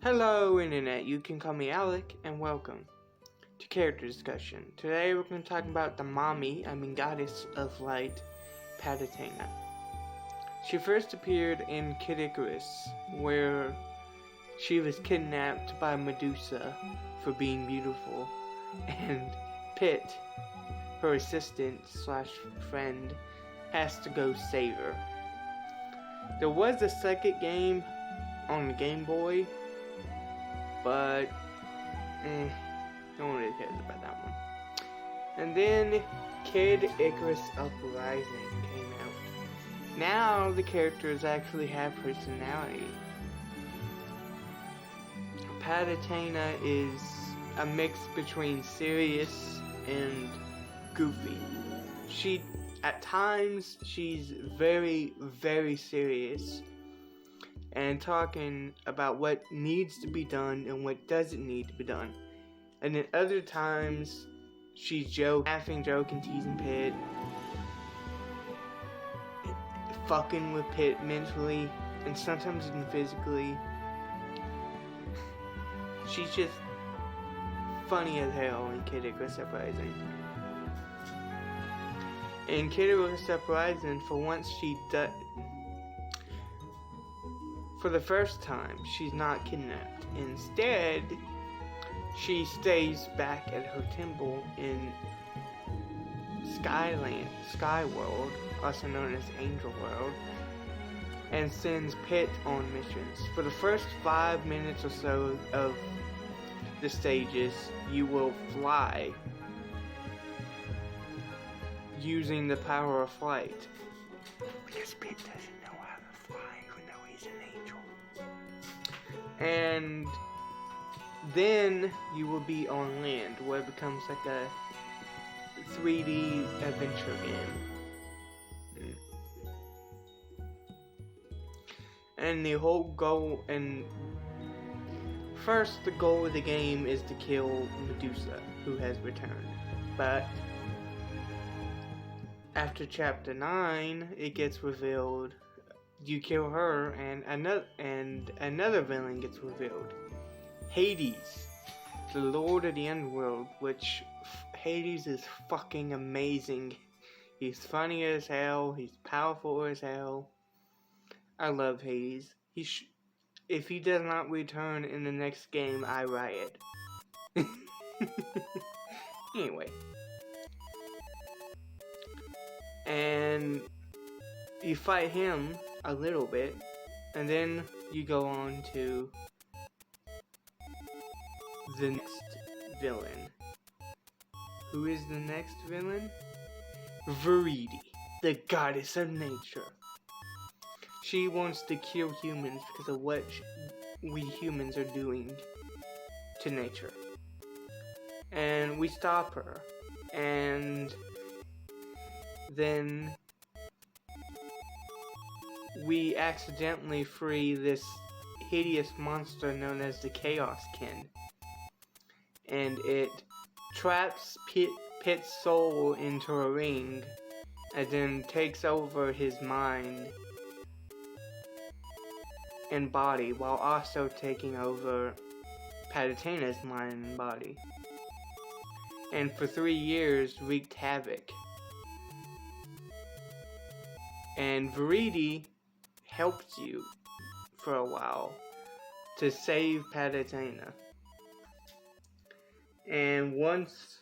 Hello Internet, you can call me Alec, and welcome to Character Discussion. Today we're going to talk about the goddess of light, Palutena. She first appeared in Kid Icarus, where she was kidnapped by Medusa for being beautiful, and Pit, her assistant slash friend, has to go save her. There was a second game on the Game Boy, but no one really cares about that one. And then Kid Icarus Uprising came out. Now the characters actually have personality. Palutena is a mix between serious and goofy. At times she's very, very serious and talking about what needs to be done and what doesn't need to be done. And then other times, she's laughing, joking, teasing Pit, fucking with Pit mentally, and sometimes even physically. She's just funny as hell in Kid Icarus Uprising. In Kid Icarus Uprising, for once for the first time, she's not kidnapped. Instead, she stays back at her temple in Skyworld, also known as Angel World, and sends Pit on missions. For the first 5 minutes or so of the stages, you will fly using the power of flight. Because Pit doesn't know how to fly, even though he's an angel. And then you will be on land, where it becomes like a 3D adventure game. And the whole goal, first the goal of the game is to kill Medusa, who has returned. But after chapter 9, it gets revealed. You kill her, and another villain gets revealed. Hades, the Lord of the Underworld, which Hades is fucking amazing. He's funny as hell. He's powerful as hell. I love Hades. If he does not return in the next game, I riot. Anyway. And you fight him a little bit, and then you go on to the next villain. Who is the next villain? Viridi, the goddess of nature. She wants to kill humans because of what we humans are doing to nature. And we stop her, and then we accidentally free this hideous monster known as the Chaos Kin. And it traps Pit's soul into a ring, and then takes over his mind and body, while also taking over Palutena's mind and body. And for 3 years wreaked havoc. And Viridi helped you for a while to save Palutena. And once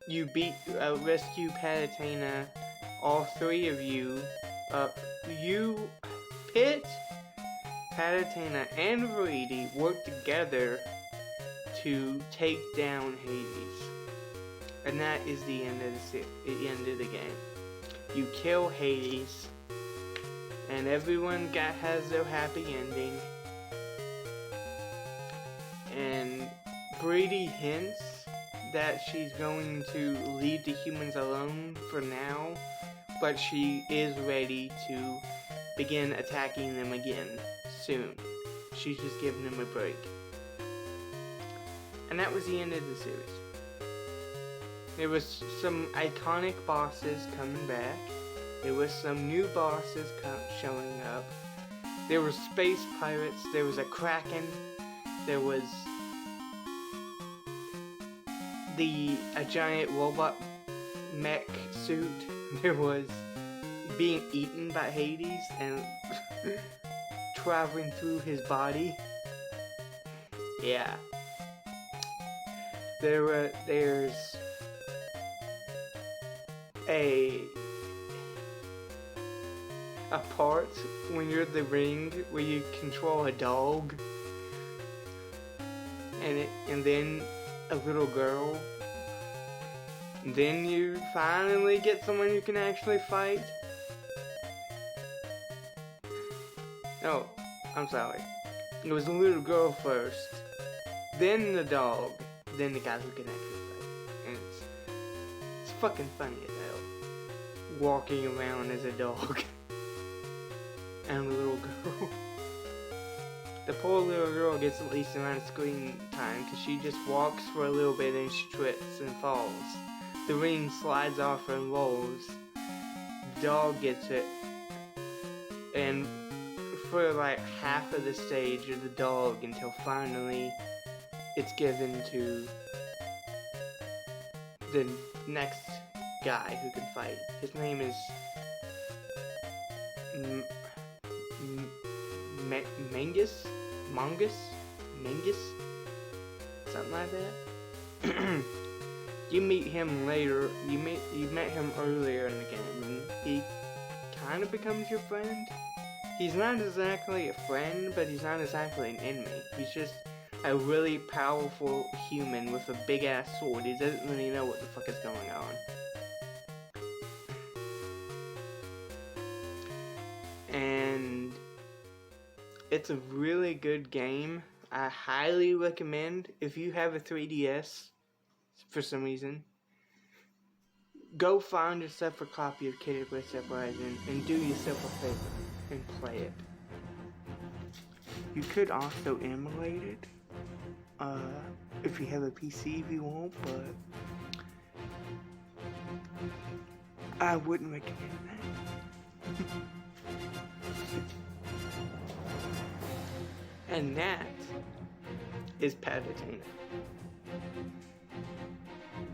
you rescue Palutena, all 3 of you, Pit, Palutena, and Viridi work together to take down Hades. And that is the end of the game. You kill Hades, and everyone has their happy ending. And Brady hints that she's going to leave the humans alone for now, but she is ready to begin attacking them again soon. She's just giving them a break. And that was the end of the series. There was some iconic bosses coming back. There was some new bosses showing up. There were space pirates. There was a kraken. there was a giant robot mech suit. There was being eaten by Hades and traveling through his body. Yeah. There's a part when you're in the ring where you control a dog and then a little girl. And then you finally get someone you can actually fight. No, I'm sorry. It was a little girl first, then the dog, then the guy who can actually fight. And it's fucking funny as hell. Walking around as a dog. And a little girl. The poor little girl gets the least amount of screen time because she just walks for a little bit and she trips and falls. The ring slides off and rolls. The dog gets it. And for like half of the stage of the dog until finally it's given to the next guy who can fight. His name is Mangus? Something like that. You meet him later, you met him earlier in the game, and he kind of becomes your friend. He's not exactly a friend, but he's not exactly an enemy. He's just a really powerful human with a big ass sword. He doesn't really know what the fuck is going on. And it's a really good game. I highly recommend, if you have a 3DS for some reason, go find yourself a copy of Kid Icarus Uprising and do yourself a favor and play it. You could also emulate it if you have a PC if you want, but I wouldn't recommend that. And that is Palutena.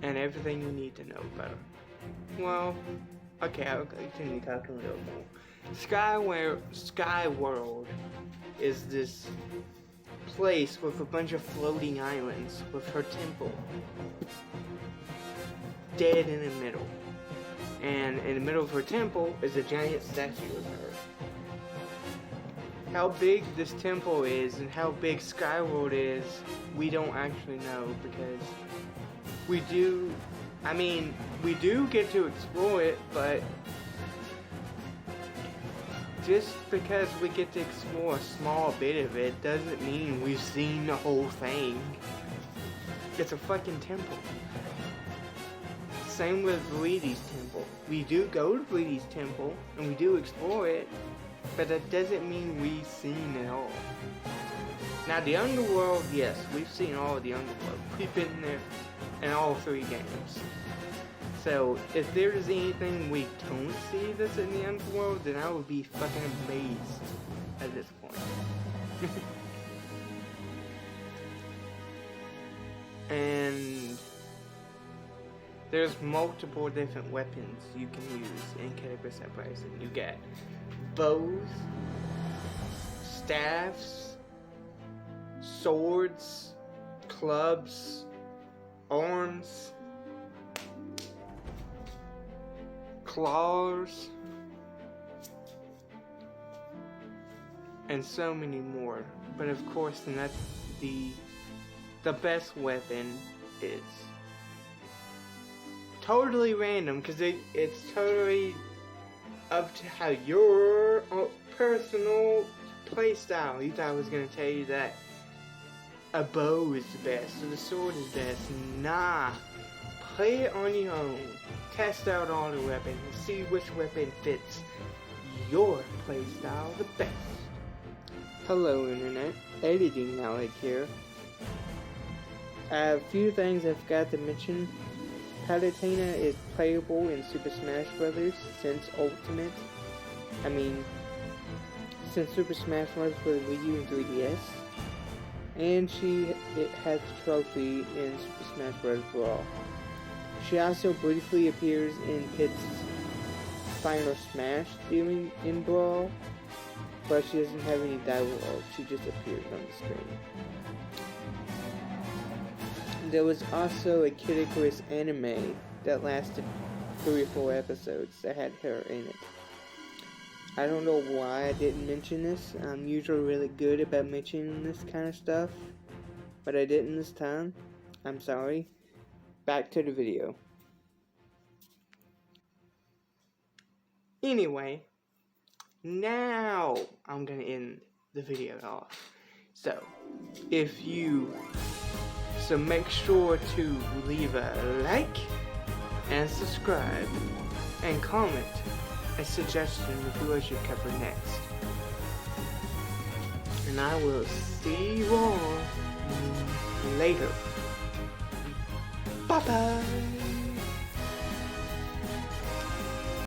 And everything you need to know about it. Well, okay, I'll continue talking a little more. Sky World is this place with a bunch of floating islands with her temple dead in the middle. And in the middle of her temple is a giant statue of her. How big this temple is and how big Skyworld is, we don't actually know, because we do get to explore it, but just because we get to explore a small bit of it doesn't mean we've seen the whole thing. It's a fucking temple. Same with Validi's temple. We do go to Validi's temple and we do explore it, but that doesn't mean we've seen it all. Now the Underworld, yes, we've seen all of the Underworld. We've been there in all 3 games. So if there is anything we don't see that's in the Underworld, then I would be fucking amazed at this point. And there's multiple different weapons you can use in Kid Icarus Uprising. You get bows, staffs, swords, clubs, arms, claws, and so many more. But of course, the best weapon is totally random, because it's totally up to how your personal playstyle. You thought I was going to tell you that a bow is the best, or the sword is best. Nah. Play it on your own. Test out all the weapons and see which weapon fits your playstyle the best. Hello Internet, Editing Knowledge here. A few things I forgot to mention. Palutena is playable in Super Smash Bros. Since Super Smash Bros. For the Wii U and 3DS. and it has a trophy in Super Smash Bros. Brawl. She also briefly appears in Pit's Final Smash in Brawl, but she doesn't have any dialogue, she just appears on the screen. There was also a Kid Icarus anime that lasted 3 or 4 episodes that had her in it. I don't know why I didn't mention this. I'm usually really good about mentioning this kind of stuff, but I didn't this time. I'm sorry. Back to the video. Anyway, now I'm gonna end the video off. So make sure to leave a like and subscribe and comment a suggestion of who I should cover next. And I will see you all later. Bye bye.